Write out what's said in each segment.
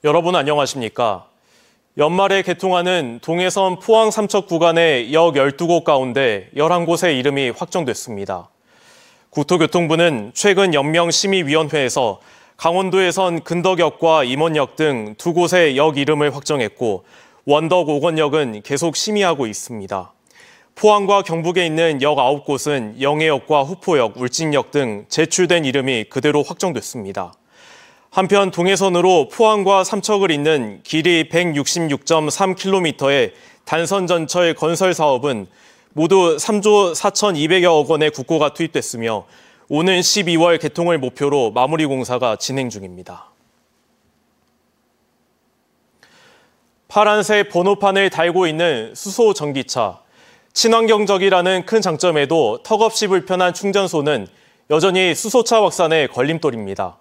여러분 안녕하십니까? 연말에 개통하는 동해선 포항 삼척 구간의 역 12곳 가운데 11곳의 이름이 확정됐습니다. 국토교통부는 최근 연명심의위원회에서 강원도에선 근덕역과 임원역 등 2곳의 역 이름을 확정했고 원덕 옥원역은 계속 심의하고 있습니다. 포항과 경북에 있는 역 9곳은 영해역과 후포역, 울진역 등 제출된 이름이 그대로 확정됐습니다. 한편 동해선으로 포항과 삼척을 잇는 길이 166.3km의 단선전철 건설 사업은 모두 3조 4,200여억 원의 국고가 투입됐으며 오는 12월 개통을 목표로 마무리 공사가 진행 중입니다. 파란색 번호판을 달고 있는 수소 전기차. 친환경적이라는 큰 장점에도 턱없이 불편한 충전소는 여전히 수소차 확산의 걸림돌입니다.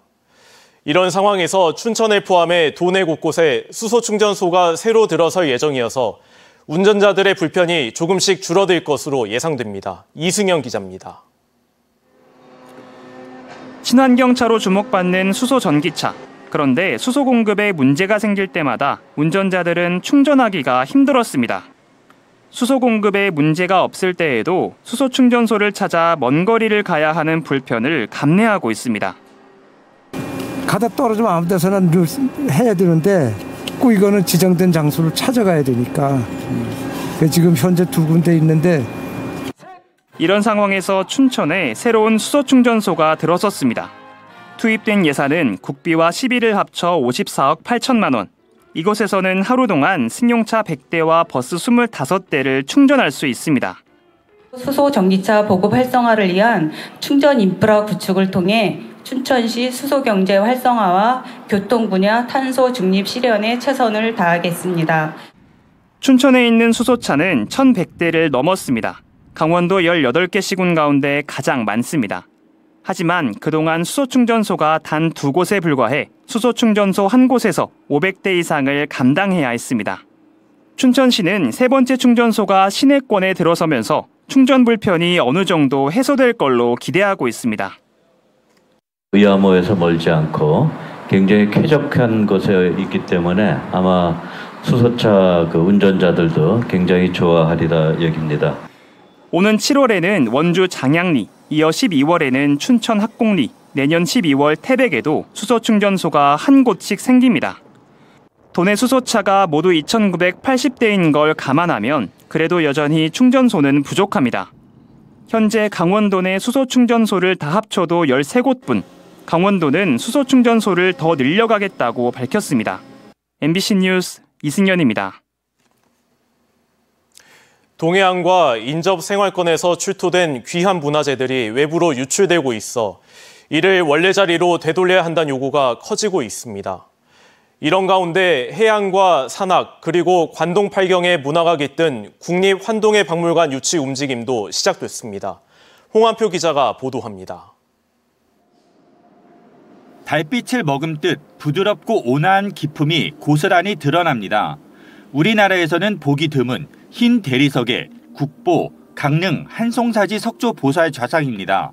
이런 상황에서 춘천을 포함해 도내 곳곳에 수소 충전소가 새로 들어설 예정이어서 운전자들의 불편이 조금씩 줄어들 것으로 예상됩니다. 이승현 기자입니다. 친환경차로 주목받는 수소 전기차. 그런데 수소 공급에 문제가 생길 때마다 운전자들은 충전하기가 힘들었습니다. 수소 공급에 문제가 없을 때에도 수소 충전소를 찾아 먼 거리를 가야 하는 불편을 감내하고 있습니다. 가다 떨어지면 아무 데서나 해야 되는데 꼭 이거는 지정된 장소를 찾아가야 되니까 지금 현재 2군데 있는데 이런 상황에서 춘천에 새로운 수소 충전소가 들어섰습니다. 투입된 예산은 국비와 시비를 합쳐 54억 8천만 원. 이곳에서는 하루 동안 승용차 100대와 버스 25대를 충전할 수 있습니다. 수소 전기차 보급 활성화를 위한 충전 인프라 구축을 통해 춘천시 수소 경제 활성화와 교통 분야 탄소 중립 실현에 최선을 다하겠습니다. 춘천에 있는 수소차는 1,100대를 넘었습니다. 강원도 18개 시군 가운데 가장 많습니다. 하지만 그동안 수소 충전소가 단 2곳에 불과해 수소 충전소 1곳에서 500대 이상을 감당해야 했습니다. 춘천시는 3번째 충전소가 시내권에 들어서면서 충전 불편이 어느 정도 해소될 걸로 기대하고 있습니다. 의암호에서 멀지 않고 굉장히 쾌적한 곳에 있기 때문에 아마 수소차 운전자들도 굉장히 좋아하리라 여깁니다. 오는 7월에는 원주 장양리, 이어 12월에는 춘천 학곡리, 내년 12월 태백에도 수소 충전소가 1곳씩 생깁니다. 도내 수소차가 모두 2,980대인 걸 감안하면 그래도 여전히 충전소는 부족합니다. 현재 강원도 내 수소 충전소를 다 합쳐도 13곳뿐. 강원도는 수소 충전소를 더 늘려가겠다고 밝혔습니다. MBC 뉴스 이승현입니다. 동해안과 인접 생활권에서 출토된 귀한 문화재들이 외부로 유출되고 있어 이를 원래 자리로 되돌려야 한다는 요구가 커지고 있습니다. 이런 가운데 해양과 산악 그리고 관동 팔경의 문화가 깃든 국립환동해박물관 유치 움직임도 시작됐습니다. 홍한표 기자가 보도합니다. 달빛을 머금듯 부드럽고 온화한 기품이 고스란히 드러납니다. 우리나라에서는 보기 드문 흰 대리석의 국보, 강릉, 한송사지 석조 보살 좌상입니다.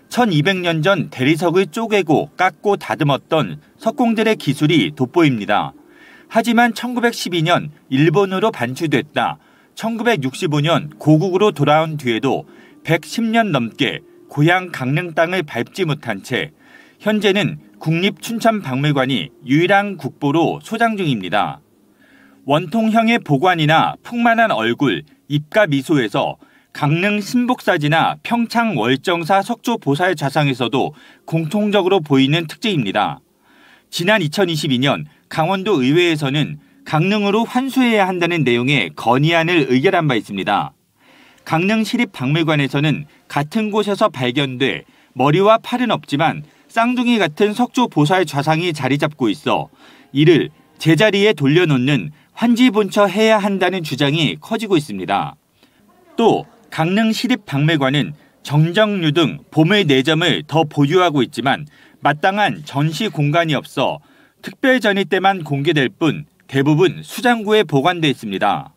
1200년 전 대리석을 쪼개고 깎고 다듬었던 석공들의 기술이 돋보입니다. 하지만 1912년 일본으로 반출됐다 1965년 고국으로 돌아온 뒤에도 110년 넘게 고향 강릉 땅을 밟지 못한 채 현재는 국립춘천박물관이 유일한 국보로 소장 중입니다. 원통형의 보관이나 풍만한 얼굴, 입가 미소에서 강릉 신복사지나 평창 월정사 석조 보살 좌상에서도 공통적으로 보이는 특징입니다. 지난 2022년 강원도 의회에서는 강릉으로 환수해야 한다는 내용의 건의안을 의결한 바 있습니다. 강릉시립박물관에서는 같은 곳에서 발견돼 머리와 팔은 없지만 쌍둥이 같은 석조 보살 좌상이 자리 잡고 있어 이를 제자리에 돌려놓는 환지본처해야 한다는 주장이 커지고 있습니다. 또 강릉시립박물관은 정정류 등 보물 4점을 더 보유하고 있지만 마땅한 전시 공간이 없어 특별전이 때만 공개될 뿐 대부분 수장고에 보관돼 있습니다.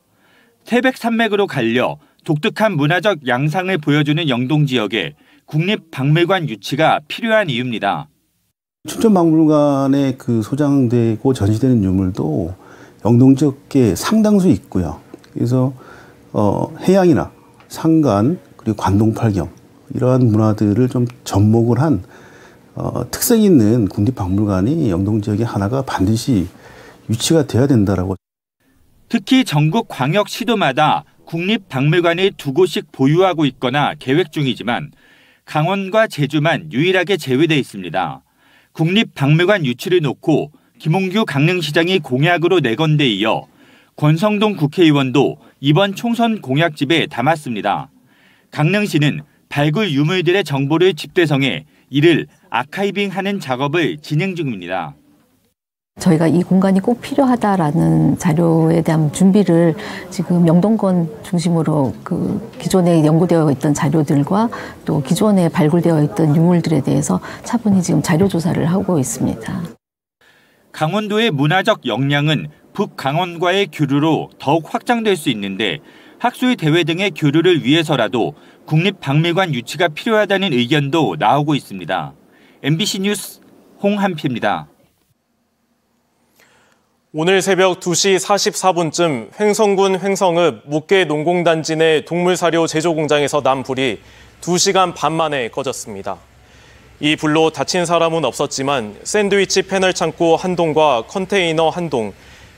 태백 산맥으로 갈려 독특한 문화적 양상을 보여주는 영동 지역에 국립박물관 유치가 필요한 이유입니다. 춘천박물관에 그 소장되고 전시되는 유물도 영동 지역에 상당수 있고요. 그래서 해양이나 상간 그리고 관동팔경 이러한 문화들을 좀 접목을 한 특색 있는 국립박물관이 영동 지역에 하나가 반드시 유치가 돼야 된다라고. 특히 전국 광역 시도마다 국립박물관을 2곳씩 보유하고 있거나 계획 중이지만 강원과 제주만 유일하게 제외돼 있습니다. 국립박물관 유치를 놓고 김홍규 강릉시장이 공약으로 내건 데 이어 권성동 국회의원도 이번 총선 공약집에 담았습니다. 강릉시는 발굴 유물들의 정보를 집대성해 이를 아카이빙하는 작업을 진행 중입니다. 저희가 이 공간이 꼭 필요하다라는 자료에 대한 준비를 지금 영동권 중심으로 그 기존에 연구되어 있던 자료들과 또 기존에 발굴되어 있던 유물들에 대해서 차분히 지금 자료 조사를 하고 있습니다. 강원도의 문화적 역량은 북강원과의 교류로 더욱 확장될 수 있는데 학술 대회 등의 교류를 위해서라도 국립박물관 유치가 필요하다는 의견도 나오고 있습니다. MBC 뉴스 홍한표입니다. 오늘 새벽 2시 44분쯤 횡성군 횡성읍 묵계 농공단지 내 동물사료 제조 공장에서 난 불이 2시간 반 만에 꺼졌습니다. 이 불로 다친 사람은 없었지만 샌드위치 패널 창고 한 동과 컨테이너 한 동,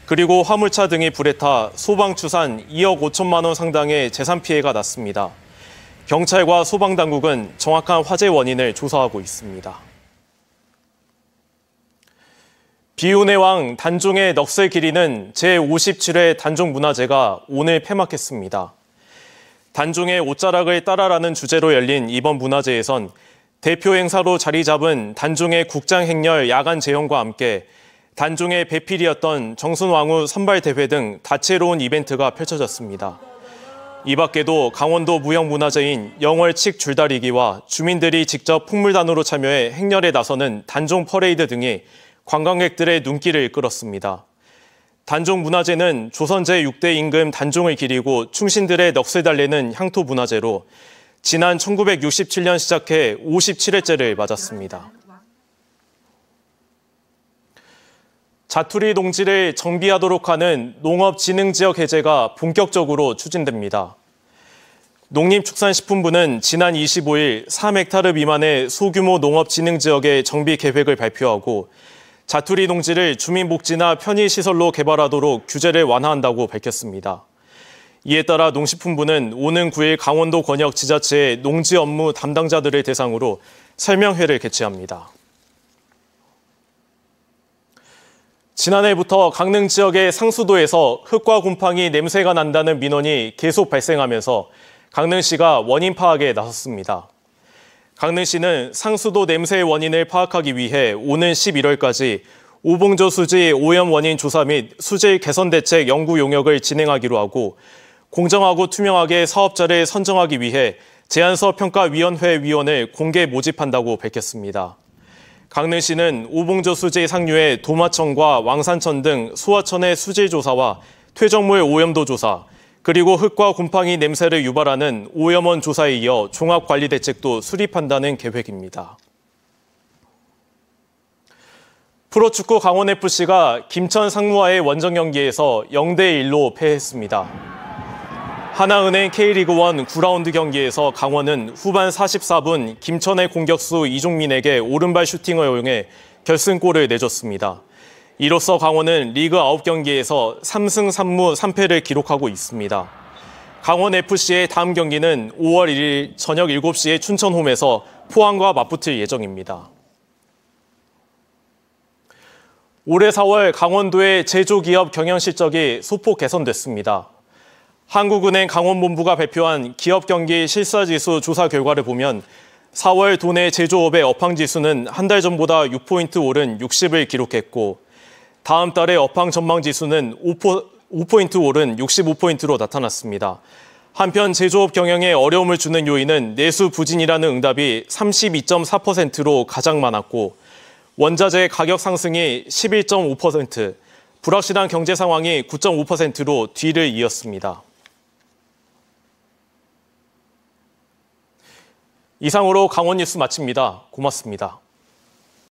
그리고 화물차 등이 불에 타 소방 추산 2억 5천만 원 상당의 재산 피해가 났습니다. 경찰과 소방당국은 정확한 화재 원인을 조사하고 있습니다. 비운의 왕 단종의 넋을 기리는 제57회 단종문화제가 오늘 폐막했습니다. 단종의 옷자락을 따라라는 주제로 열린 이번 문화제에선 대표 행사로 자리 잡은 단종의 국장 행렬 야간 재현과 함께 단종의 배필이었던 정순왕후 선발대회 등 다채로운 이벤트가 펼쳐졌습니다. 이 밖에도 강원도 무형문화재인 영월칙 줄다리기와 주민들이 직접 풍물단으로 참여해 행렬에 나서는 단종 퍼레이드 등이 관광객들의 눈길을 끌었습니다. 단종문화제는 조선 제6대 임금 단종을 기리고 충신들의 넋을 달래는 향토문화제로 지난 1967년 시작해 57회째를 맞았습니다. 자투리 농지를 정비하도록 하는 농업진흥지역 해제가 본격적으로 추진됩니다. 농림축산식품부는 지난 25일 3헥타르 미만의 소규모 농업진흥지역의 정비 계획을 발표하고 자투리 농지를 주민복지나 편의시설로 개발하도록 규제를 완화한다고 밝혔습니다. 이에 따라 농식품부는 오는 9일 강원도 권역 지자체의 농지 업무 담당자들을 대상으로 설명회를 개최합니다. 지난해부터 강릉 지역의 상수도에서 흙과 곰팡이 냄새가 난다는 민원이 계속 발생하면서 강릉시가 원인 파악에 나섰습니다. 강릉시는 상수도 냄새의 원인을 파악하기 위해 오는 11월까지 오봉조 수지 오염 원인 조사 및 수질 개선 대책 연구 용역을 진행하기로 하고 공정하고 투명하게 사업자를 선정하기 위해 제안서 평가위원회 위원을 공개 모집한다고 밝혔습니다. 강릉시는 오봉조 수지 상류의 도마천과 왕산천 등 소하천의 수질 조사와 퇴적물 오염도 조사, 그리고 흙과 곰팡이 냄새를 유발하는 오염원 조사에 이어 종합관리 대책도 수립한다는 계획입니다. 프로축구 강원FC가 김천 상무와의 원정 경기에서 0대1로 패했습니다. 하나은행 K리그1 9라운드 경기에서 강원은 후반 44분 김천의 공격수 이종민에게 오른발 슈팅을 허용해 결승골을 내줬습니다. 이로써 강원은 리그 9경기에서 3승 3무 3패를 기록하고 있습니다. 강원FC의 다음 경기는 5월 1일 저녁 7시에 춘천홈에서 포항과 맞붙을 예정입니다. 올해 4월 강원도의 제조기업 경영실적이 소폭 개선됐습니다. 한국은행 강원본부가 발표한 기업경기 실사지수 조사 결과를 보면 4월 도내 제조업의 업황지수는 한 달 전보다 6포인트 오른 60을 기록했고 다음 달의 업황 전망지수는 5포인트 오른 65포인트로 나타났습니다. 한편 제조업 경영에 어려움을 주는 요인은 내수 부진이라는 응답이 32.4%로 가장 많았고 원자재 가격 상승이 11.5%, 불확실한 경제 상황이 9.5%로 뒤를 이었습니다. 이상으로 강원 뉴스 마칩니다. 고맙습니다.